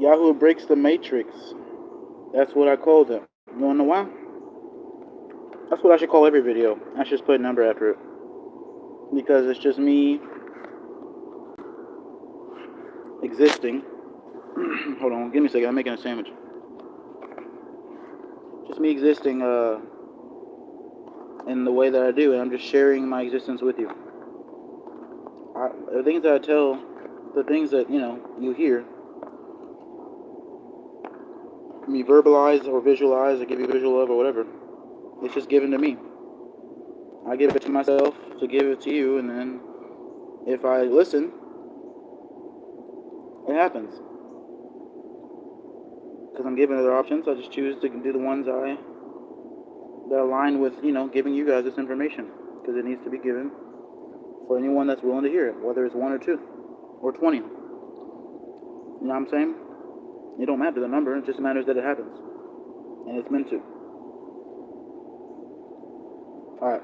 Yahu breaks the matrix. That's what I call them. You wanna know why? That's what I should call every video. I should just put a number after it. Because it's just me existing. Hold on, give me a second. I'm making a sandwich. Just me existing in the way that I do, and I'm just sharing my existence with you. The things that I tell, the things that, you hear, me verbalize or visualize or give you visual of or whatever, it's just given to me. I give it to myself to give it to you, and then if I listen, it happens. Because I'm given other options, I just choose to do the ones that align with, giving you guys this information. Because it needs to be given for anyone that's willing to hear it, whether it's 1 or 2 or 20. You know what I'm saying? It don't matter the number, it just matters that it happens. And it's meant to. Alright.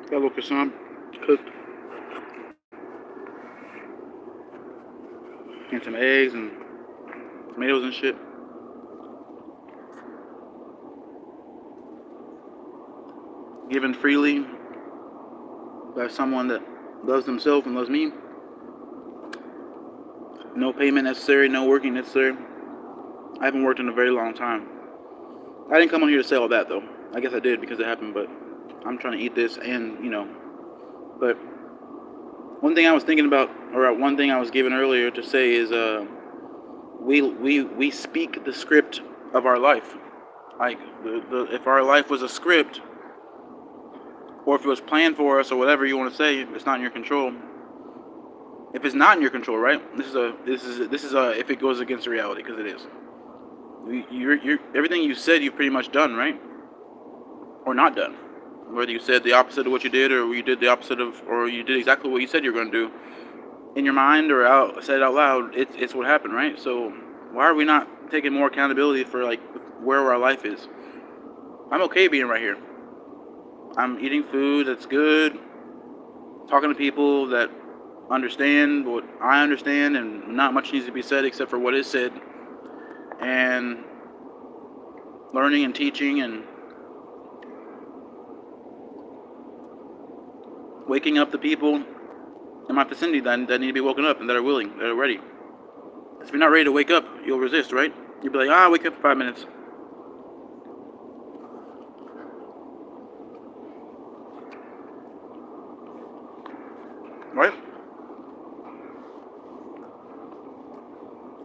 Got a little croissant cooked. And some eggs and tomatoes and shit. Given freely by someone that loves themselves and loves me. No payment necessary, no working necessary. I haven't worked in a very long time. I didn't come on here to say all that though. I guess I did because it happened, but I'm trying to eat this and, But one thing I was thinking about, or one thing I was given earlier to say is we speak the script of our life. Like, if our life was a script, or if it was planned for us, or whatever you want to say, it's not in your control. If it's not in your control, right? This is if it goes against reality, because it is. You're everything you said, you've pretty much done, right? Or not done. Whether you said the opposite of what you did, or you did the opposite of, or you did exactly what you said you were going to do, in your mind or said it out loud, it's what happened, right? So why are we not taking more accountability for like where our life is? I'm okay being right here. I'm eating food that's good, talking to people that understand what I understand, and not much needs to be said except for what is said, and learning and teaching and waking up the people in my vicinity that need to be woken up and that are willing, that are ready. If you're not ready to wake up, you'll resist, right? You'll be like, wake up for 5 minutes. Right?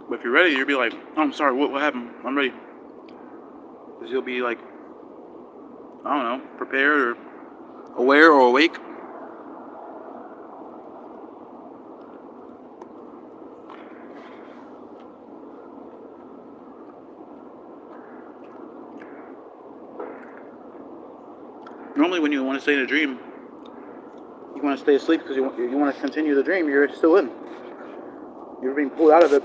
But if you're ready, you'll be like, I'm sorry, what happened? I'm ready. Because you'll be like, I don't know, prepared or aware or awake. Normally when you want to stay in a dream, you want to stay asleep because you want to continue the dream you're still in. You're being pulled out of it.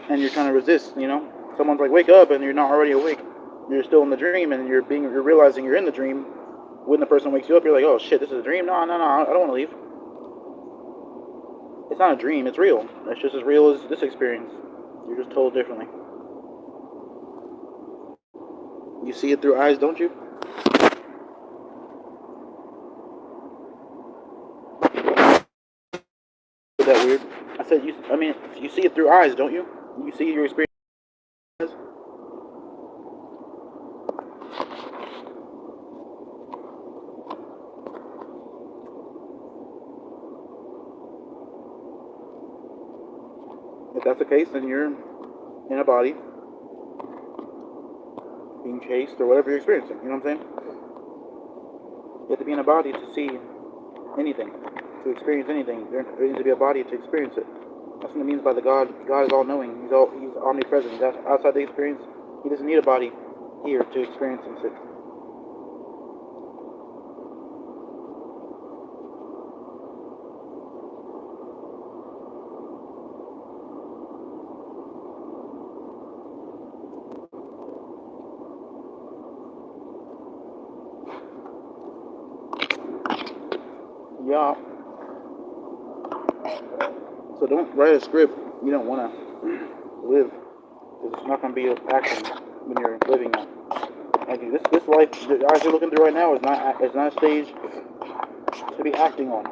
And you're trying to resist, Someone's like, wake up, and you're not already awake. You're still in the dream, and you're realizing you're in the dream. When the person wakes you up, you're like, oh shit, this is a dream? No, I don't want to leave. It's not a dream, it's real. It's just as real as this experience. You're just told differently. You see it through eyes, don't you? Is that weird? I said, you see it through eyes, don't you? You see your experience. If that's the case, then you're in a body, being chased, or whatever you're experiencing. You know what I'm saying? You have to be in a body to see anything, to experience anything. There needs to be a body to experience it. That's what it means by the God. God is all-knowing. He's omnipresent. He's outside the experience. He doesn't need a body here to experience it. Yeah. So don't write a script you don't want to live, because it's not going to be action when you're living it. Like this life, the eyes you're looking through right now is not a stage to be acting on.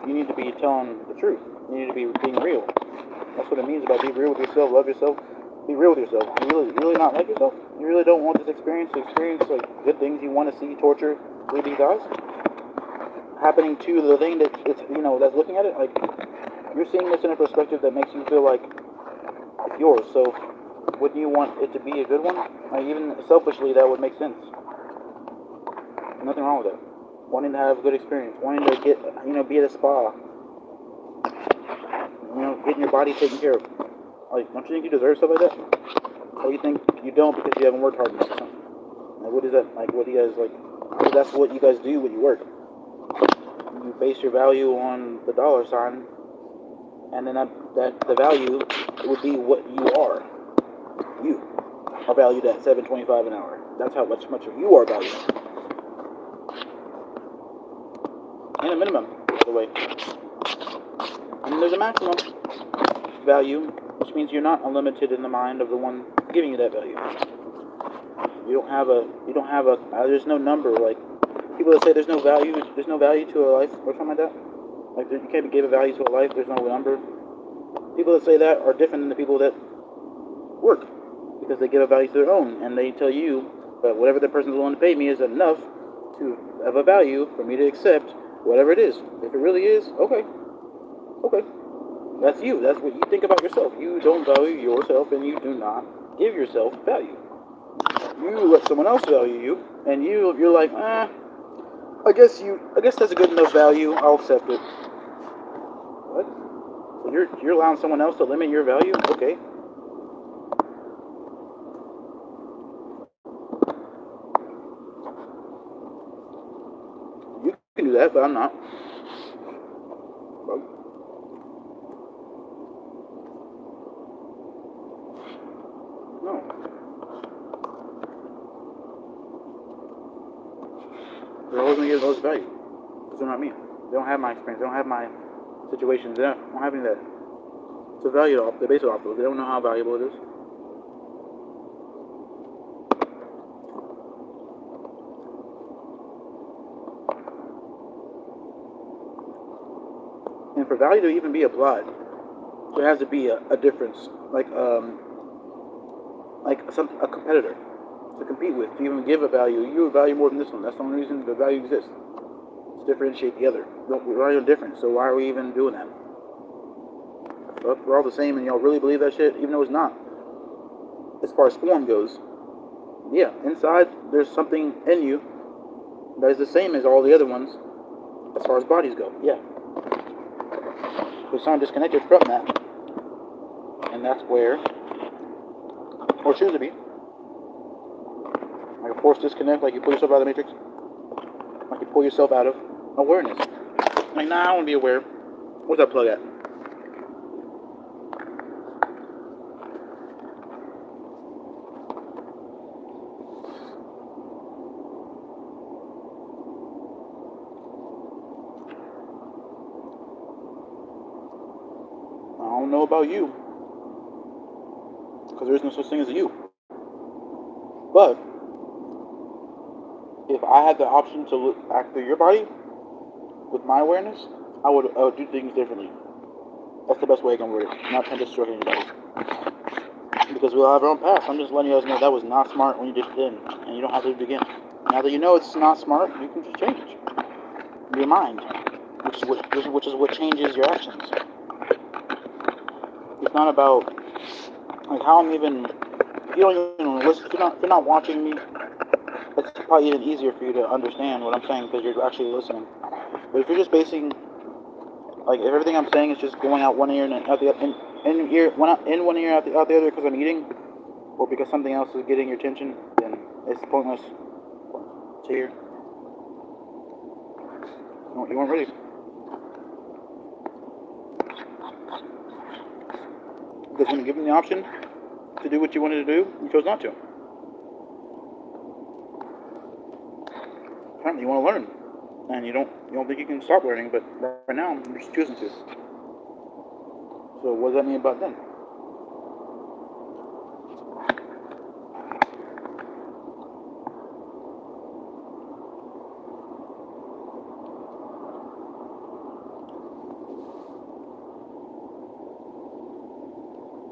You need to be telling the truth. You need to be being real. That's what it means about be real with yourself, love yourself, be real with yourself. You really not like yourself? You really don't want this experience to experience like good things you want to see torture through these eyes happening to the thing that it's that's looking at it? Like, you're seeing this in a perspective that makes you feel like it's yours. So wouldn't you want it to be a good one? Like, even selfishly, that would make sense. Nothing wrong with that. Wanting to have a good experience, wanting to get be at a spa, getting your body taken care of. Like, don't you think you deserve stuff like that? Or you think you don't because you haven't worked hard enough or something? Like, what is that? Like, what do you guys like? That's what you guys do when you work. You base your value on the dollar sign, and then that the value would be what you are. You are valued at $7.25 an hour. That's how much you are valued. And a minimum, by the way. And then there's a maximum value, which means you're not unlimited in the mind of the one giving you that value. There's no number. Like, people that say there's no value to a life or something like that. Like, you can't give a value to a life, there's no number. People that say that are different than the people that work, because they give a value to their own, and they tell you that whatever the person's willing to pay me is enough to have a value for me to accept whatever it is. If it really is, okay. That's you. That's what you think about yourself. You don't value yourself, and you do not give yourself value. You let someone else value you, and you're like, I guess that's a good enough value. I'll accept it. What? So you're allowing someone else to limit your value? Okay. You can do that, but I'm not. No. They're always going to give the most value. Because they're not me. They don't have my experience. They don't have my situations. They don't have any of that. So they base it off of. They don't know how valuable it is. And for value to even be applied, there has to be a difference, like a competitor to compete with, to even give a value. You value more than this one. That's the only reason the value exists. To differentiate the other. We're all different, so why are we even doing that? We're all the same, and y'all really believe that shit, even though it's not. As far as form goes, yeah, inside there's something in you that is the same as all the other ones as far as bodies go, yeah. There's something disconnected from that, and that's where, or choose to be, like a forced disconnect, like you pull yourself out of the matrix, like you pull yourself out of awareness. Like, nah, I don't want to be aware. Where's that plug at? I don't know about you, because there is no such thing as a you. But if I had the option to act through your body with my awareness, I would do things differently. That's the best way I can word it. Not trying to destroy anybody, because we all have our own path. I'm just letting you guys know that was not smart when you did it then, and you don't have to do it again. Now that you know it's not smart, you can just change your mind, which is what changes your actions. It's not about like how I'm even. If you don't even listen, if you're not watching me, it's probably even easier for you to understand what I'm saying because you're actually listening. But if you're just basing, like, if everything I'm saying is just going out one ear and out the other, in one ear out the other because I'm eating, or because something else is getting your attention, then it's pointless to hear. You weren't ready. Because when you give them the option to do what you wanted to do, you chose not to. Apparently you want to learn. and you don't think you can stop learning, but right now you're just choosing to. So what does that mean about them?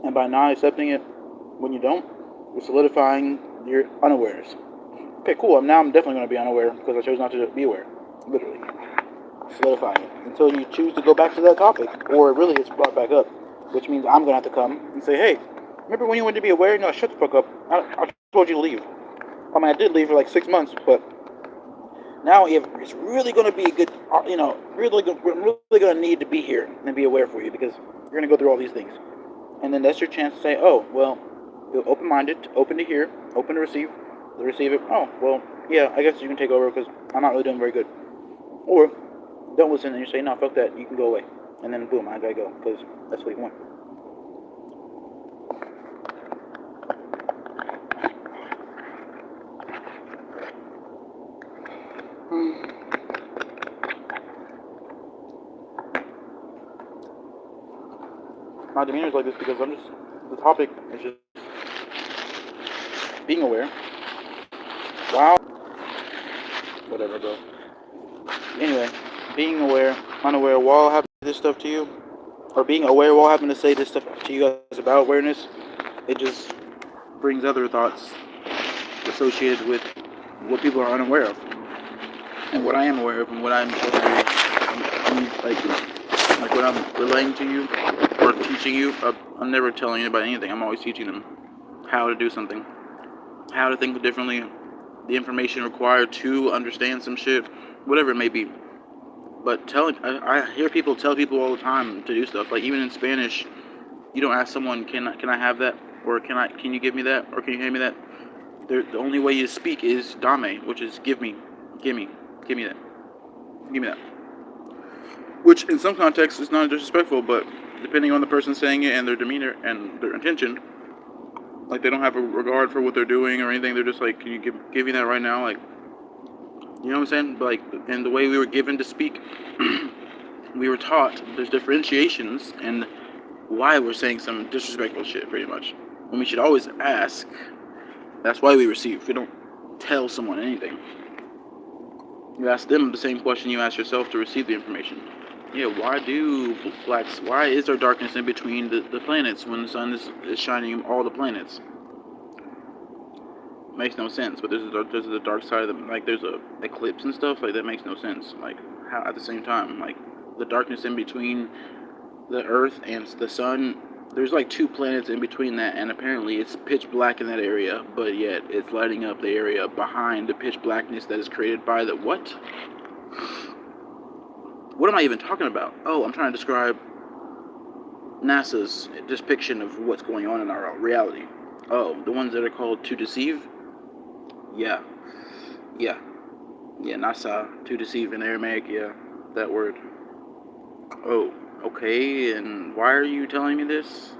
And by not accepting it when you don't, you're solidifying your unawares. Okay, cool. Now I'm definitely going to be unaware because I chose not to be aware. Literally. Solidifying it. Until you choose to go back to that topic. Or really it's brought back up. Which means I'm going to have to come and say, hey, remember when you wanted to be aware? No, shut the fuck up. I told you to leave. I mean, I did leave for like 6 months, but now it's really going to be a good, we're really going to need to be here and be aware for you because you're going to go through all these things. And then that's your chance to say, oh, well, you're open-minded, open to hear, open to receive it. Oh, well, yeah, I guess you can take over because I'm not really doing very good. Or don't listen and you say, no, fuck that, you can go away. And then boom, I gotta go because that's what you want. My demeanor is like this because the topic is just being aware. Wow. Whatever, bro. Anyway, being aware, unaware while having this stuff to you, or being aware while having to say this stuff to you guys about awareness, it just brings other thoughts associated with what people are unaware of, and what I am aware of, and what I'm like what I'm relaying to you or teaching you. I'm never telling anybody anything. I'm always teaching them how to do something, how to think differently, the information required to understand some shit, whatever it may be. But I hear people tell people all the time to do stuff. Like even in Spanish, you don't ask someone, can I have that, or can you give me that, or can you hand me that? The only way you speak is dame, which is give me that, which in some contexts is not disrespectful, but depending on the person saying it and their demeanor and their intention, like they don't have a regard for what they're doing or anything. They're just like, can you give me that right now? Like, you know what I'm saying? But like, and the way we were given to speak, we were taught there's differentiations and why we're saying some disrespectful shit, pretty much. When we should always ask. That's why we receive. We don't tell someone anything. You ask them the same question you ask yourself to receive the information. Yeah, why is there darkness in between the planets when the sun is shining all the planets? Makes no sense. But there's the dark side of the, like there's a eclipse and stuff, like that makes no sense. Like how at the same time, like the darkness in between the earth and the sun, there's like 2 planets in between that, and apparently it's pitch black in that area, but yet it's lighting up the area behind the pitch blackness that is created by the what? What am I even talking about? Oh, I'm trying to describe NASA's depiction of what's going on in our reality. Oh, the ones that are called to deceive? Yeah, NASA, to deceive in Aramaic, yeah, that word. Oh, okay, and why are you telling me this?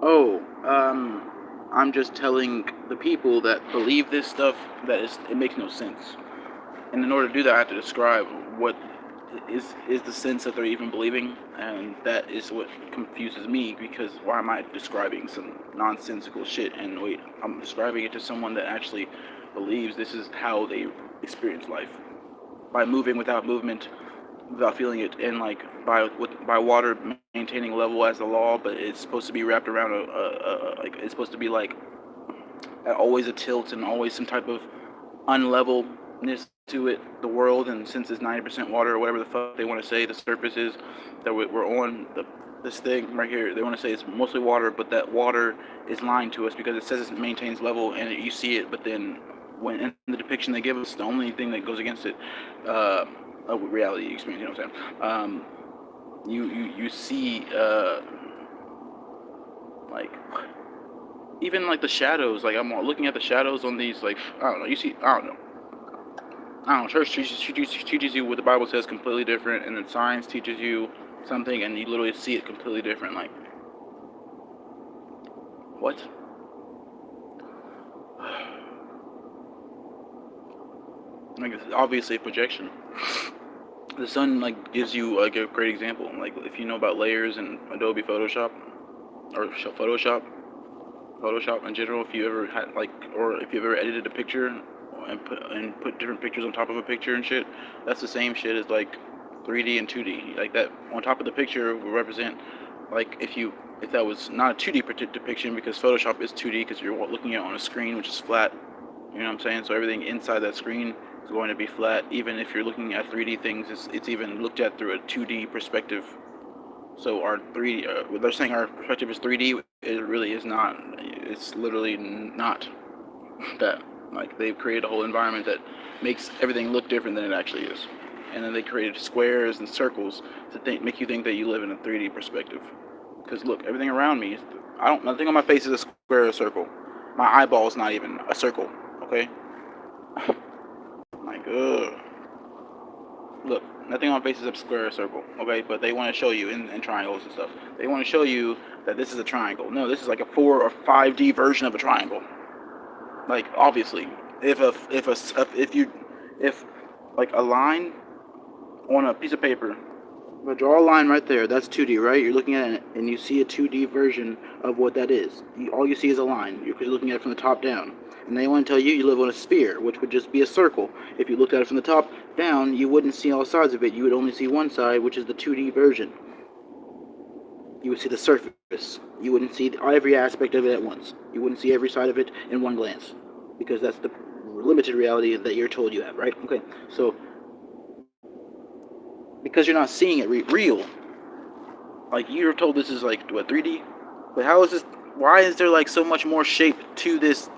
Oh, I'm just telling the people that believe this stuff that it makes no sense. And in order to do that, I have to describe what is the sense that they're even believing, and that is what confuses me, because why am I describing some nonsensical shit? And wait, I'm describing it to someone that actually believes this is how they experience life. By moving without movement, without feeling it, and like by water maintaining level as a law, but it's supposed to be wrapped around like it's supposed to be like always a tilt and always some type of unlevelness to it, the world. And since it's 90% water or whatever the fuck they want to say the surface is that we're on, this thing right here, they want to say it's mostly water, but that water is lying to us because it says it maintains level and you see it, but then when in the depiction they give us, the only thing that goes against it, a reality experience, you know what I'm saying? You see, like, even like the shadows, like I'm looking at the shadows on these, like, I don't know, you see, I don't know, church teaches you what the Bible says completely different, and then science teaches you something, and you literally see it completely different, like, what? Like, it's obviously a projection. The sun like gives you like a great example. Like, if you know about layers in Adobe Photoshop or Photoshop in general, if you ever had like, or if you've ever edited a picture and put different pictures on top of a picture and shit, that's the same shit as like 3D and 2D. Like, that on top of the picture will represent, like, if that was not a 2D depiction, because Photoshop is 2D because you're looking at it on a screen which is flat. You know what I'm saying? So everything inside that screen is going to be flat. Even if you're looking at 3D things, it's even looked at through a 2D perspective. So our 3D, they're saying our perspective is 3D. It really is not. It's literally not that. Like, they've created a whole environment that makes everything look different than it actually is. And then they created squares and circles to make you think that you live in a 3D perspective. Because look, everything around me, nothing on my face is a square or a circle. My eyeball is not even a circle, okay? Like, look, nothing on my face is a square or circle, okay? But they want to show you in triangles and stuff. They want to show you that this is a triangle. No, this is like a 4 or 5D version of a triangle. Like, obviously, if like a line on a piece of paper, but draw a line right there, that's 2D, right? You're looking at it and you see a 2D version of what that is. All you see is a line. You're looking at it from the top down. And they want to tell you you live on a sphere, which would just be a circle. If you looked at it from the top down, you wouldn't see all sides of it. You would only see one side, which is the 2D version. You would see the surface. You wouldn't see every aspect of it at once. You wouldn't see every side of it in one glance, because that's the limited reality that you're told you have, right? Okay, so because you're not seeing it real, like, you're told this is like, what, 3D? But how is this? Why is there like so much more shape to this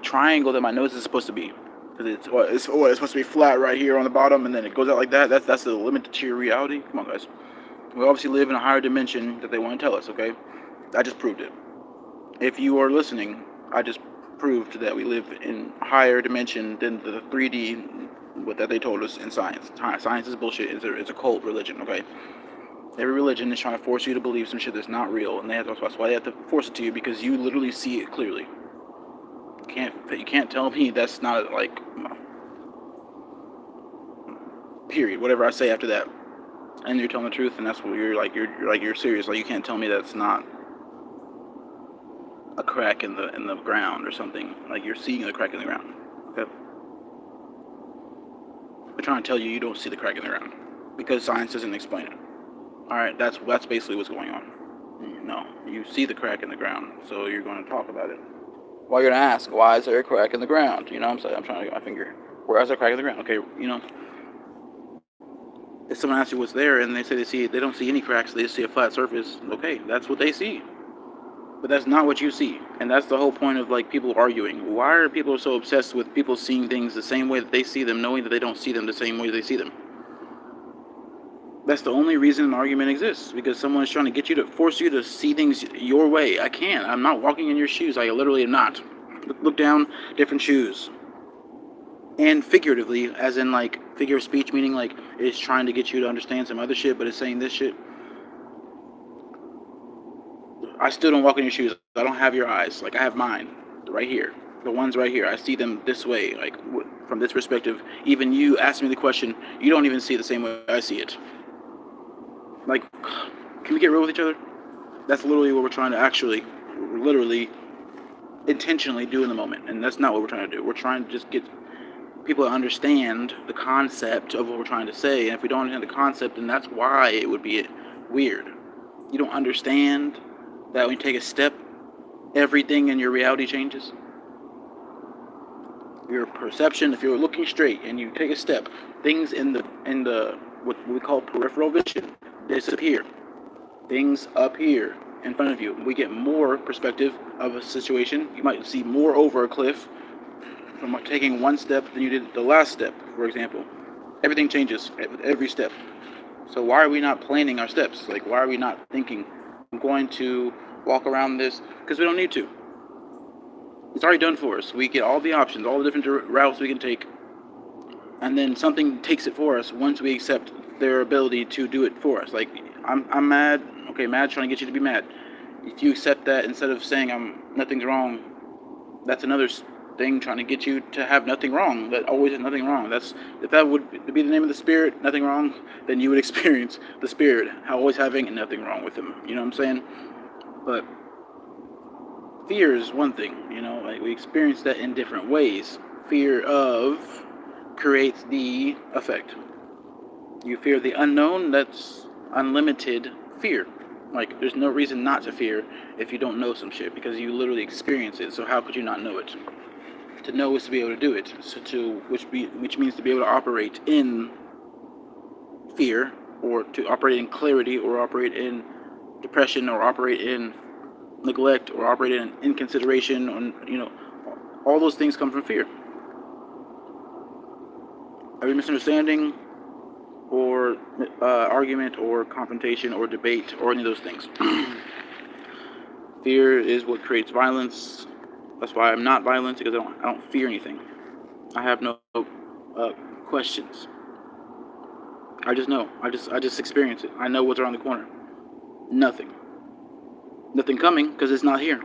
triangle that my nose is supposed to be? Because it's supposed to be flat right here on the bottom, and then it goes out like that. That's the limit to your reality. Come on, guys. We obviously live in a higher dimension that they want to tell us. Okay, I just proved it. If you are listening, I just proved that we live in a higher dimension than the 3D that they told us in science. Science is bullshit. It's a cult religion. Okay. Every religion is trying to force you to believe some shit that's not real, and that's why they have to force it to you, because you literally see it clearly. You can't tell me that's not, like, period. Whatever I say after that, and you're telling the truth, and that's what you're serious. Like, you can't tell me that's not a crack in the ground or something. Like, you're seeing the crack in the ground. Okay. They're trying to tell you don't see the crack in the ground because science doesn't explain it. All right, that's basically what's going on. No, you see the crack in the ground, so you're going to talk about it. Well, you're going to ask, why is there a crack in the ground? You know what I'm saying? I'm trying to get my finger. Where is there a crack in the ground? Okay, if someone asks you what's there and they say they don't see any cracks, they just see a flat surface, okay, that's what they see. But that's not what you see. And that's the whole point of, like, people arguing. Why are people so obsessed with people seeing things the same way that they see them, knowing that they don't see them the same way they see them? That's the only reason an argument exists, because someone's trying to get you to force you to see things your way. I can't. I'm not walking in your shoes. I literally am not. Look down, different shoes. And figuratively, as in, like, figure of speech, meaning, like, it's trying to get you to understand some other shit, but it's saying this shit. I still don't walk in your shoes. I don't have your eyes. Like, I have mine right here. The ones right here. I see them this way, like, from this perspective. Even you ask me the question, you don't even see it the same way I see it. Like, can we get real with each other? That's literally what we're trying to literally, intentionally do in the moment. And that's not what we're trying to do. We're trying to just get people to understand the concept of what we're trying to say. And if we don't understand the concept, then that's why it would be weird. You don't understand that when you take a step, everything in your reality changes. Your perception, if you're looking straight and you take a step, things in the what we call peripheral vision disappear. Things up here in front of you. We get more perspective of a situation. You might see more over a cliff from taking one step than you did the last step, for example. Everything changes with every step. So why are we not planning our steps? Like, why are we not thinking, I'm going to walk around this? Because we don't need to. It's already done for us. We get all the options, all the different routes we can take, and then something takes it for us once we accept their ability to do it for us. Like, I'm mad. Okay, mad, trying to get you to be mad. If you accept that instead of saying nothing's wrong, that's another thing trying to get you to have nothing wrong. That always is nothing wrong. If that would be the name of the spirit, nothing wrong, then you would experience the spirit always having nothing wrong with him. You know what I'm saying? But fear is one thing, like we experience that in different ways. Fear of creates the effect. You fear the unknown, that's unlimited fear. Like, there's no reason not to fear if you don't know some shit, because you literally experience it. So how could you not know it? To know is to be able to do it. So which means to be able to operate in fear, or to operate in clarity, or operate in depression, or operate in neglect, or operate in inconsideration, or all those things come from fear. Every misunderstanding, or argument, or confrontation, or debate, or any of those things. Fear is what creates violence. That's why I'm not violent, because I don't fear anything. I have no questions. I just know. I just experience it. I know what's around the corner. Nothing coming, because it's not here.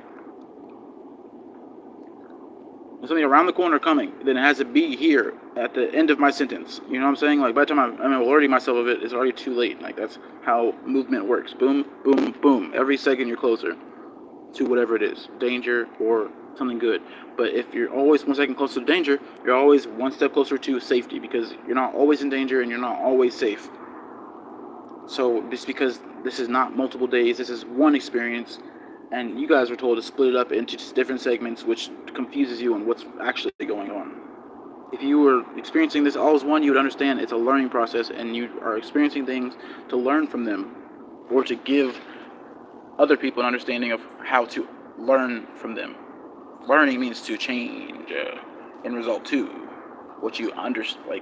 There's something around the corner coming, then it has to be here at the end of my sentence. You know what I'm saying? Like, by the time I'm alerting myself of it, it's already too late. Like, that's how movement works. Boom, boom, boom. Every second you're closer to whatever it is, danger or something good. But if you're always 1 second closer to danger, you're always one step closer to safety, because you're not always in danger and you're not always safe. So just because this is not multiple days, this is one experience, and you guys were told to split it up into just different segments, which confuses you on what's actually going on. If you were experiencing this all as one, you would understand it's a learning process, and you are experiencing things to learn from them, or to give other people an understanding of how to learn from them. Learning means to change in result to what you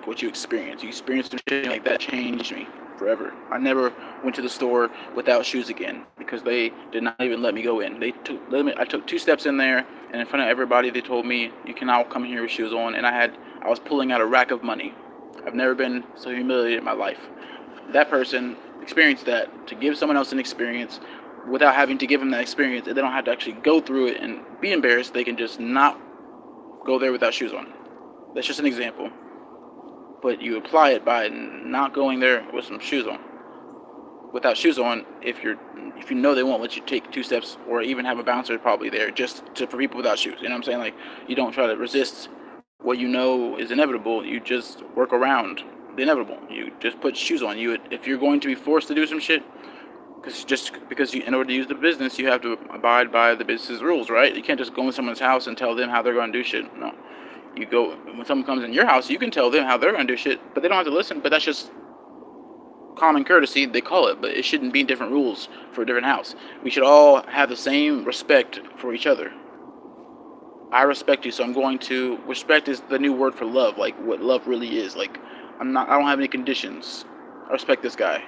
what you experience. You experience something like that changed me forever. I never went to the store without shoes again, because they did not even let me go in. I took 2 steps in there, and in front of everybody they told me, you cannot come here with shoes on, and I was pulling out a rack of money. I've never been so humiliated in my life. That person experienced that. To give someone else an experience without having to give them that experience, and they don't have to actually go through it and be embarrassed, they can just not go there without shoes on. That's just an example. But you apply it by not going there with some shoes on. Without shoes on, if you know they won't let you take 2 steps, or even have a bouncer probably there for people without shoes. You know what I'm saying? Like, you don't try to resist what you know is inevitable. You just work around the inevitable. You just put shoes on. If you're going to be forced to do some shit, because in order to use the business, you have to abide by the business rules, right? You can't just go in someone's house and tell them how they're going to do shit. No. You go, when someone comes in your house, you can tell them how they're going to do shit, but they don't have to listen. But that's just common courtesy, they call it, but it shouldn't be different rules for a different house. We should all have the same respect for each other. I respect you, so I'm going to... Respect is the new word for love, like what love really is. Like, I don't have any conditions. I respect this guy.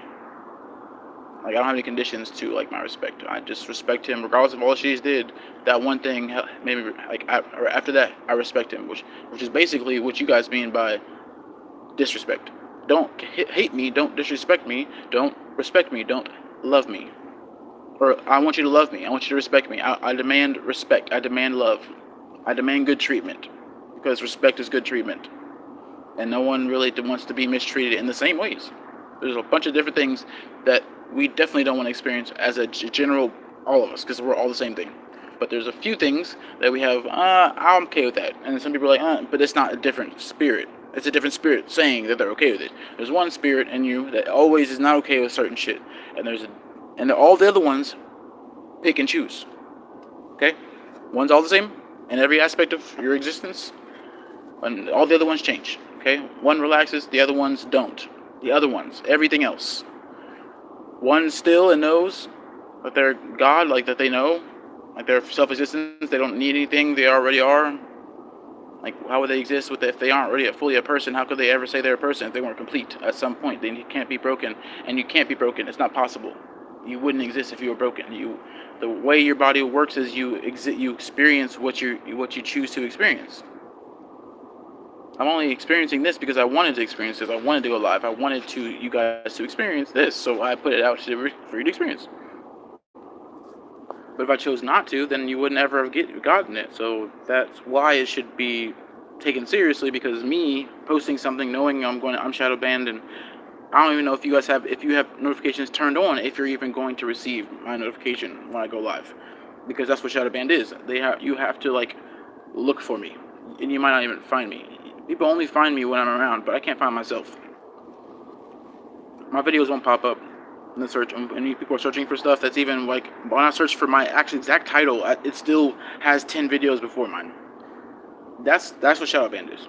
Like, I don't have any conditions to, like, my respect. I just respect him regardless of all she did. That one thing made me, like, after that, I respect him, which is basically what you guys mean by disrespect. Don't hate me, don't disrespect me, don't respect me, don't love me. Or, I want you to love me, I want you to respect me. I demand respect, I demand love. I demand good treatment, because respect is good treatment. And no one really wants to be mistreated in the same ways. There's a bunch of different things that we definitely don't want to experience as a general, all of us, because we're all the same thing. But there's a few things that we have, I'm okay with that. And some people are like, but it's not a different spirit. It's a different spirit saying that they're okay with it. There's one spirit in you that always is not okay with certain shit. And all the other ones pick and choose. Okay? One's all the same in every aspect of your existence. And all the other ones change. Okay? One relaxes, the other ones don't. The other ones, everything else. One still and knows that they're God, like that they know, like their self-existence, they don't need anything, they already are. Like, how would they exist if they aren't really fully a person? How could they ever say they're a person if they weren't complete at some point? They can't be broken, and you can't be broken. It's not possible. You wouldn't exist if you were broken. The way your body works is you experience what you choose to experience. I'm only experiencing this because I wanted to experience this. I wanted to go live. I wanted you guys to experience this, so I put it out for you to experience. But if I chose not to, then you would never have gotten it. So that's why it should be taken seriously, because me posting something knowing I'm shadow banned, and I don't even know if you have notifications turned on, if you're even going to receive my notification when I go live, because that's what shadow banned is. You have to like look for me, and you might not even find me. People only find me when I'm around, but I can't find myself. My videos won't pop up in the search. And people are searching for stuff that's even like, when I search for my actual exact title, it still has 10 videos before mine. That's what shadow banned is.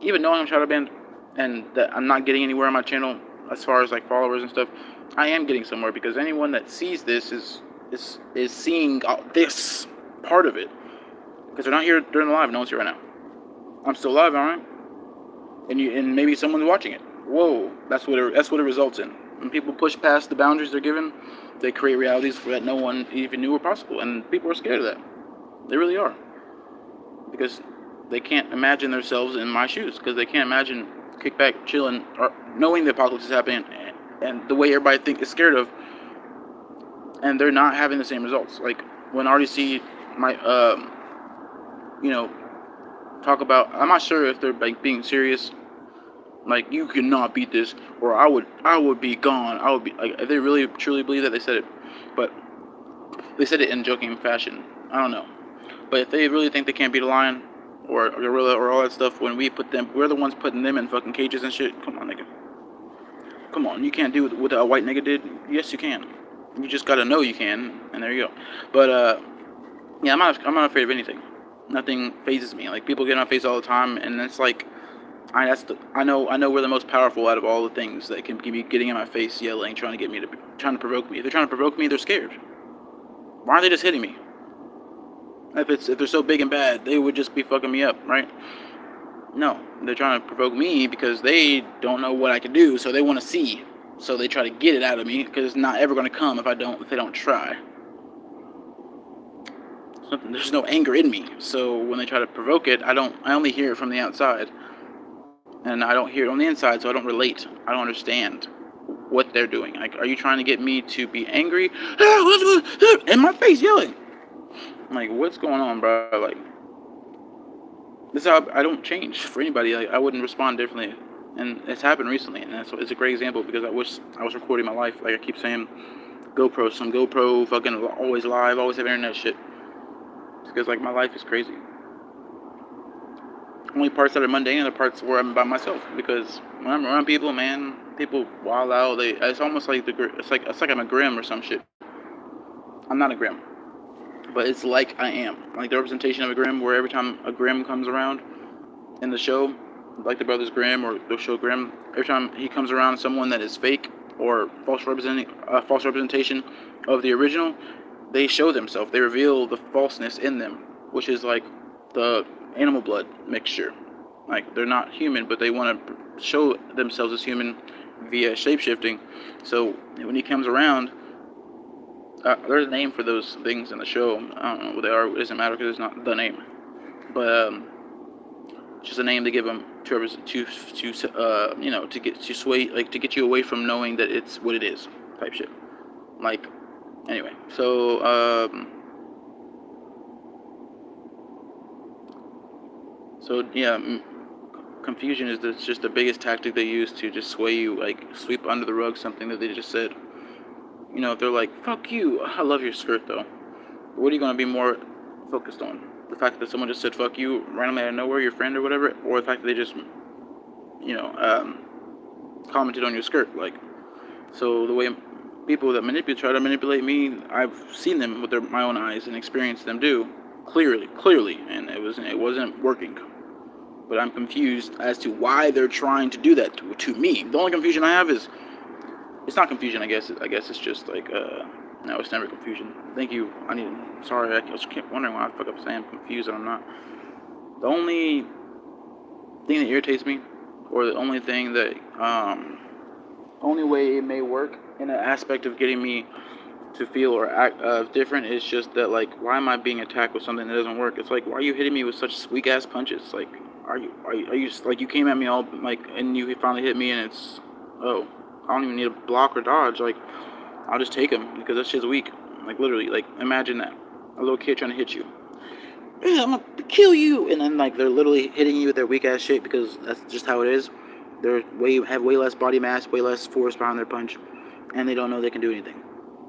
Even knowing I'm shadow banned and that I'm not getting anywhere on my channel as far as like followers and stuff, I am getting somewhere, because anyone that sees this is seeing this part of it, because they're not here during the live. No one's here right now. I'm still live, alright? And maybe someone's watching it. Whoa, that's what it results in. When people push past the boundaries they're given, they create realities that no one even knew were possible, and people are scared of that. They really are, because they can't imagine themselves in my shoes, because they can't imagine kick back, chilling, or knowing the apocalypse is happening, and the way everybody is scared of, and they're not having the same results. Like when I already see my, talk about, I'm not sure if they're like being serious, like you cannot beat this, or I would be gone. I would be like, if they really truly believe that, they said it, but they said it in joking fashion. I don't know, but if they really think they can't beat a lion or a gorilla or all that stuff, when we're the ones putting them in fucking cages and shit. Come on, nigga. Come on, you can't do what a white nigga did. Yes, you can. You just gotta know you can, and there you go. But yeah, I'm not afraid of anything. Nothing phases me. Like, people get on my face all the time, and it's like, I know we're the most powerful out of all the things that can be getting in my face, yelling, trying to provoke me. If they're trying to provoke me, they're scared. Why aren't they just hitting me? If they're so big and bad, they would just be fucking me up, right? No, they're trying to provoke me because they don't know what I can do, so they want to see. So they try to get it out of me, because it's not ever going to come if they don't try. There's no anger in me, so when they try to provoke it, I only hear it from the outside, and I don't hear it on the inside, so I don't relate. I don't understand what they're doing. Like, are you trying to get me to be angry? In my face, yelling. I'm like, what's going on, bro? Like, this is how I don't change for anybody. Like, I wouldn't respond differently, and it's happened recently, and it's a great example, because I wish I was recording my life. Like I keep saying, some GoPro, fucking always live, always have internet shit. Because like my life is crazy. Only parts that are mundane are the parts where I'm by myself. Because when I'm around people, man, people wild out. It's almost like it's like I'm a Grimm or some shit. I'm not a Grimm, but it's like I am. Like the representation of a Grimm, where every time a Grimm comes around in the show, like the Brothers Grimm or the show Grimm, every time he comes around someone that is fake or false representation of the original, they show themselves. They reveal the falseness in them, which is like the animal blood mixture. Like, they're not human, but they want to show themselves as human via shapeshifting. So when he comes around, there's a name for those things in the show. I don't know what they are. It doesn't matter, because it's not the name. But just a name they give them to get you away from knowing that it's what it is, type shit. Like, anyway, so yeah, confusion is just the biggest tactic they use to just sway you, like sweep under the rug something that they just said. If they're like, fuck you, I love your skirt though. What are you going to be more focused on? The fact that someone just said fuck you randomly out of nowhere, your friend or whatever, or the fact that they just, commented on your skirt? Like, so the way people that try to manipulate me, I've seen them with my own eyes and experienced them do clearly, and it wasn't working. But I'm confused as to why they're trying to do that to me. The only confusion I have is, it's not confusion, I guess it's just like, no, it's never confusion. Thank you. Sorry, I just keep wondering why I fuck up saying I'm confused and I'm not. The only thing that irritates me, or the only thing that, only way it may work in an aspect of getting me to feel or act different, is just that, like, why am I being attacked with something that doesn't work? It's like, why are you hitting me with such weak ass punches? Like, are you like, you came at me all like, and you finally hit me, and it's, oh, I don't even need a block or dodge. Like, I'll just take him because that shit's weak. Like literally, like imagine that. A little kid trying to hit you. Yeah, I'm gonna kill you, and then like they're literally hitting you with their weak ass shit because that's just how it is. They're have way less body mass, way less force behind their punch, and they don't know they can do anything.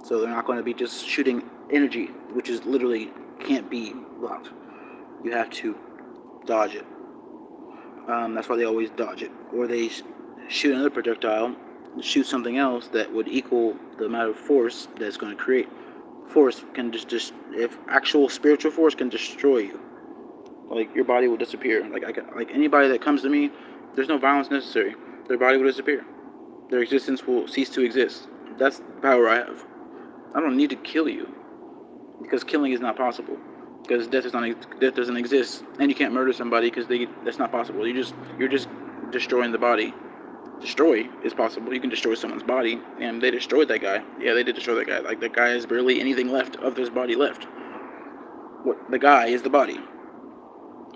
So they're not going to be just shooting energy, which is literally can't be blocked. You have to dodge it. That's why they always dodge it, or they shoot another projectile, shoot something else that would equal the amount of force that's going to create. Force can just if actual spiritual force can destroy you, like your body will disappear. Like anybody that comes to me, there's no violence necessary. Their body will disappear. Their existence will cease to exist. That's the power I have. I don't need to kill you because killing is not possible. Because death doesn't exist, and you can't murder somebody because that's not possible. You're just destroying the body. Destroy is possible. You can destroy someone's body, and they destroyed that guy. Yeah, they did destroy that guy. Like that guy has barely anything left of his body left. What the guy is the body.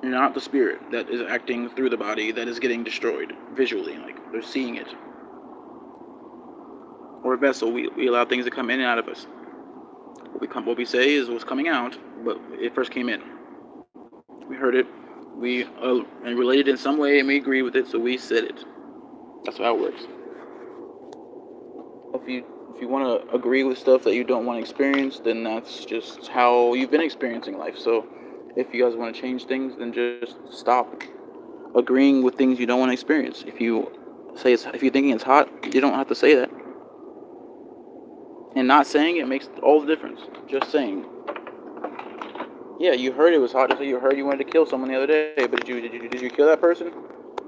You're not the spirit that is acting through the body that is getting destroyed visually. Like they're seeing it. Or a vessel. We allow things to come in and out of us. What we say is what's coming out, but it first came in. We heard it, we and related in some way, and we agree with it, so we said it. That's how it works. If you want to agree with stuff that you don't want to experience, then that's just how you've been experiencing life. So if you guys want to change things, then just stop agreeing with things you don't want to experience. If you're thinking it's hot, you don't have to say that. And not saying it makes all the difference. Just saying. Yeah, you heard it was hot. So you heard you wanted to kill someone the other day, but did you kill that person?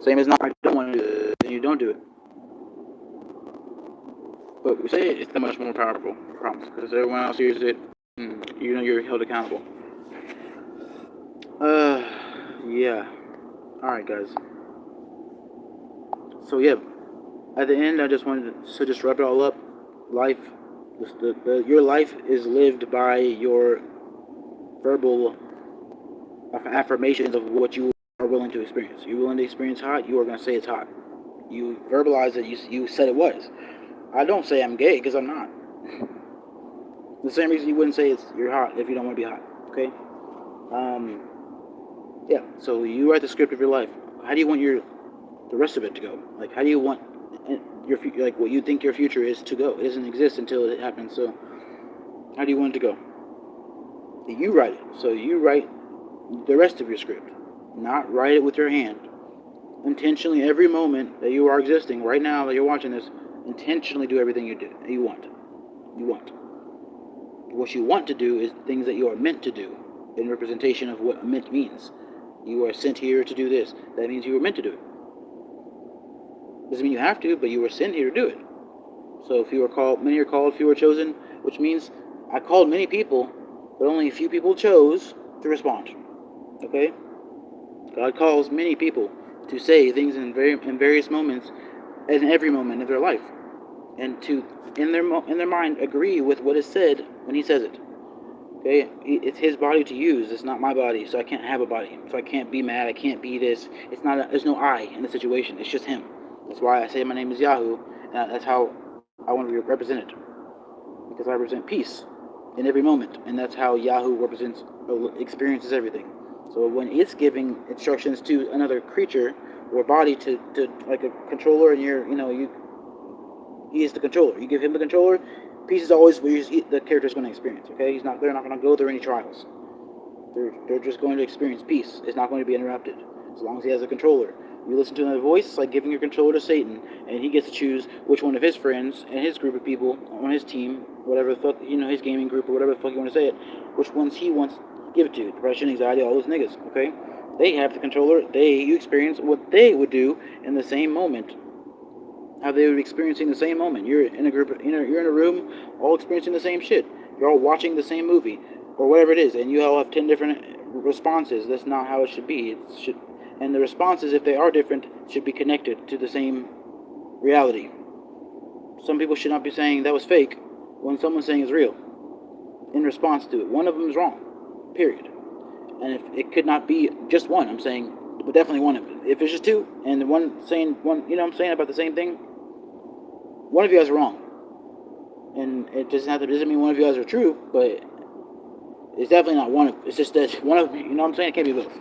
Same as not. I don't want to do it. Then you don't do it. But we say it's that much more powerful. I promise. Because everyone else hears it, and you know you're held accountable. Yeah. All right, guys. So yeah, at the end, I just wanted to just wrap it all up. Life. Your life is lived by your verbal affirmations of what you are willing to experience. You're willing to experience hot, you are going to say it's hot. You verbalize it, you said it was. I don't say I'm gay because I'm not. The same reason you wouldn't say you're hot if you don't want to be hot. Okay? Yeah, so you write the script of your life. How do you want the rest of it to go? Like, how do you want what you think your future is to go? It doesn't exist until it happens. So how do you want it to go? You write it. So you write the rest of your script. Not write it with your hand. Intentionally, every moment that you are existing right now that you're watching this, intentionally do everything you want. What you want to do is things that you are meant to do in representation of what meant means. You are sent here to do this. That means you were meant to do it. Doesn't mean you have to, but you were sent here to do it. So if you were called, many are called, few are chosen, which means I called many people, but only a few people chose to respond. Okay? God calls many people to say things in various moments, in every moment of their life, and to in their mind agree with what is said when He says it. Okay? It's His body to use. It's not my body, so I can't have a body. So I can't be mad. I can't be this. There's no I in the situation. It's just Him. That's why I say my name is Yahu, and that's how I want to be represented. Because I represent peace in every moment, and that's how Yahu experiences everything. So when it's giving instructions to another creature or body to like a controller, and he is the controller. You give him the controller, peace is always what the character is going to experience. Okay, they're not going to go through any trials. They're just going to experience peace. It's not going to be interrupted as long as he has a controller. You listen to another voice, it's like giving your controller to Satan, and he gets to choose which one of his friends and his group of people on his team, whatever the fuck, his gaming group or whatever the fuck you want to say it, which ones he wants to give it to. Depression, anxiety, all those niggas, okay? They have the controller, you experience what they would do in the same moment. How they would be experiencing the same moment. You're in a group, you're in a room, all experiencing the same shit. You're all watching the same movie, or whatever it is, and you all have 10 different responses. That's not how it should be. And the responses, if they are different, should be connected to the same reality. Some people should not be saying that was fake when someone's saying it's real in response to it. One of them is wrong, period. And if it could not be just one, I'm saying, but definitely one of it. If it's just two, and the one saying one, I'm saying about the same thing, one of you guys are wrong. And it doesn't mean one of you guys are true, but it's definitely not one of. It's just that one of, you know what I'm saying? It can't be both.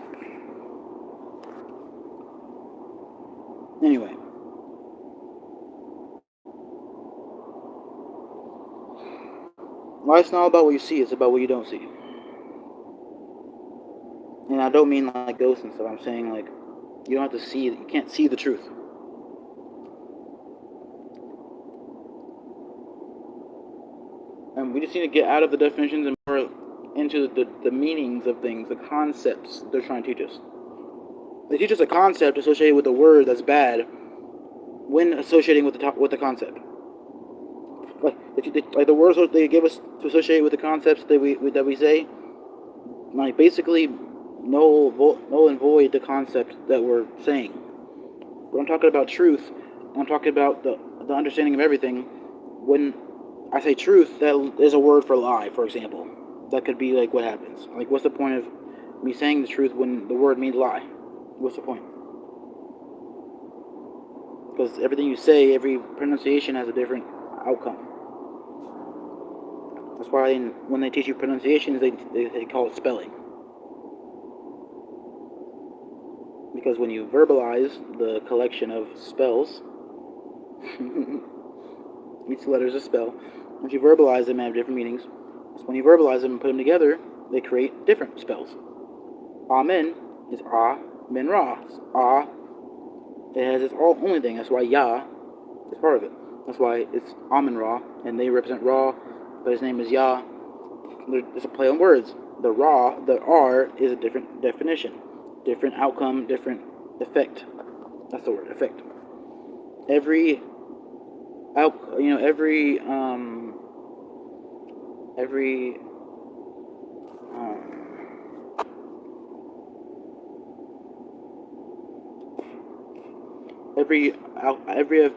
Anyway. Life's not about what you see, it's about what you don't see. And I don't mean like ghosts and stuff. I'm saying like you don't have to see, you can't see the truth. And we just need to get out of the definitions and more into the meanings of things, the concepts they're trying to teach us. They teach us a concept associated with a word that's bad when associating with the concept. Like the words they give us to associate with the concepts that we say, like basically null and void the concept that we're saying. When I'm talking about truth, I'm talking about the understanding of everything. When I say truth, that is a word for lie, for example. That could be like what happens. Like, what's the point of me saying the truth when the word means lie? What's the point? Because everything you say, every pronunciation has a different outcome. That's why when they teach you pronunciations, they call it spelling. Because when you verbalize the collection of spells, each letter is a spell. Once you verbalize them, they have different meanings. So when you verbalize them and put them together, they create different spells. Amen is Ah, Min Ra. Ah, it has its only thing. That's why Yah is part of it. That's why it's Amen Ra, and they represent Ra, but his name is Yah. It's a play on words. The Ra, the R, is a different definition, different outcome, different effect. That's the word, effect. Every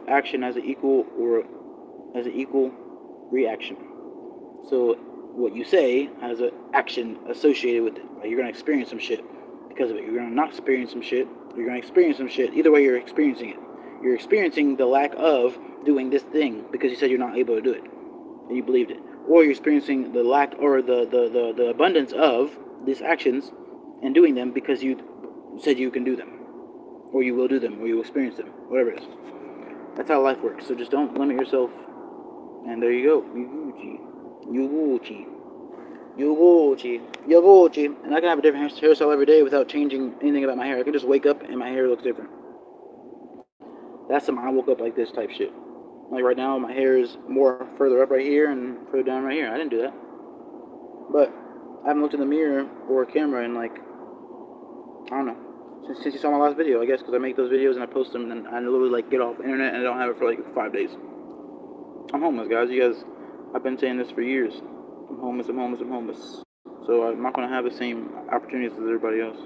action has an equal reaction. So what you say has an action associated with it. Like, you're gonna experience some shit because of it. You're gonna not experience some shit. You're gonna experience some shit. Either way, you're experiencing it. You're experiencing the lack of doing this thing because you said you're not able to do it, and you believed it. Or you're experiencing the lack or the abundance of these actions and doing them because you said you can do them, or you will do them, or you will experience them, whatever it is. That's how life works. So just don't limit yourself. And there you go. Yuguchi. And I can have a different hairstyle every day without changing anything about my hair. I can just wake up and my hair looks different. That's some I woke up like this type shit. Like right now, my hair is more further up right here and further down right here. I didn't do that. But I haven't looked in the mirror or a camera in like, I don't know, since you saw my last video, I guess, because I make those videos and I post them and I literally like get off the internet and I don't have it for like 5 days. I'm homeless, guys. You guys, I've been saying this for years. I'm homeless. So I'm not going to have the same opportunities as everybody else.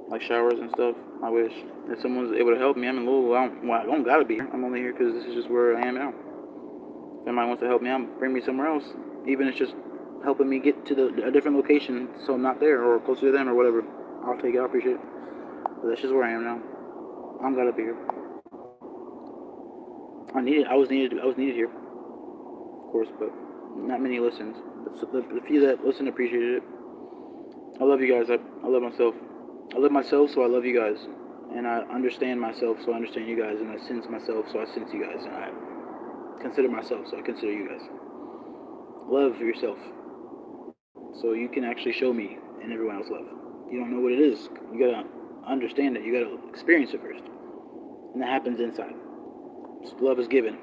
Like showers and stuff. I wish. If someone's able to help me, I'm in Louisville. I don't gotta be here. I'm only here because this is just where I am now. If somebody wants to help me out, bring me somewhere else. Even if it's just helping me get to a different location so I'm not there or closer to them or whatever. I'll take it. I appreciate it. But that's just where I am now. I'm gotta be here. I was needed here, of course, but not many listens. The few that listened appreciated it. I love you guys. I love myself. I love myself, so I love you guys. And I understand myself, so I understand you guys. And I sense myself, so I sense you guys. And I consider myself, so I consider you guys. Love yourself, so you can actually show me and everyone else love. You don't know what it is. You gotta understand it. You gotta experience it first. And that happens inside. Love is given.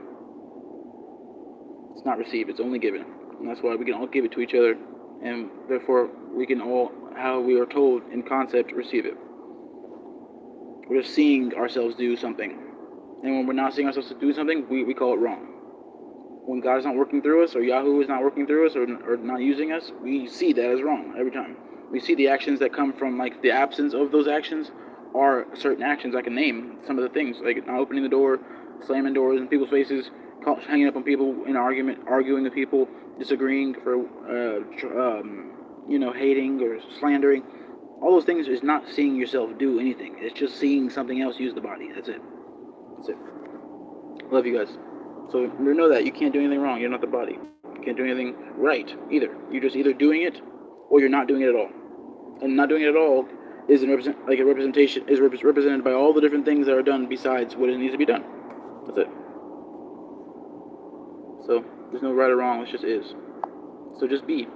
It's not received. It's only given. And that's why we can all give it to each other. And therefore, we can all, how we are told in concept, receive it. We're just seeing ourselves do something. And when we're not seeing ourselves do something, we call it wrong. When God is not working through us, or Yahu is not working through us, or not using us, we see that as wrong every time. We see the actions that come from, like, the absence of those actions are certain actions. I can name some of the things, like not opening the door, slamming doors in people's faces, hanging up on people in an argument, arguing with people, disagreeing for, hating or slandering. All those things is not seeing yourself do anything. It's just seeing something else use the body. That's it. Love you guys. So know that you can't do anything wrong. You're not the body. You can't do anything right either. You're just either doing it or you're not doing it at all. And not doing it at all is represented by all the different things that are done besides what it needs to be done. That's it. So there's no right or wrong. It just is. So just be,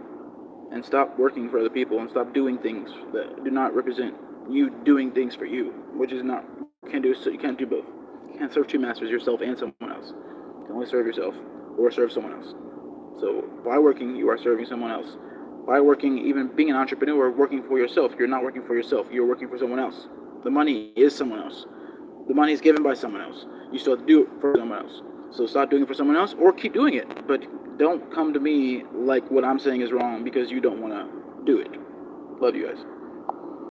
and stop working for other people, and stop doing things that do not represent you doing things for you, which is not. You can't do so. You can't do both. You can't serve two masters, yourself and someone else. You can only serve yourself or serve someone else. So by working, you are serving someone else. By working, even being an entrepreneur, working for yourself, you're not working for yourself. You're working for someone else. The money is someone else. The money is given by someone else. You still have to do it for someone else. So stop doing it for someone else, or keep doing it. But don't come to me like what I'm saying is wrong because you don't want to do it. Love you guys.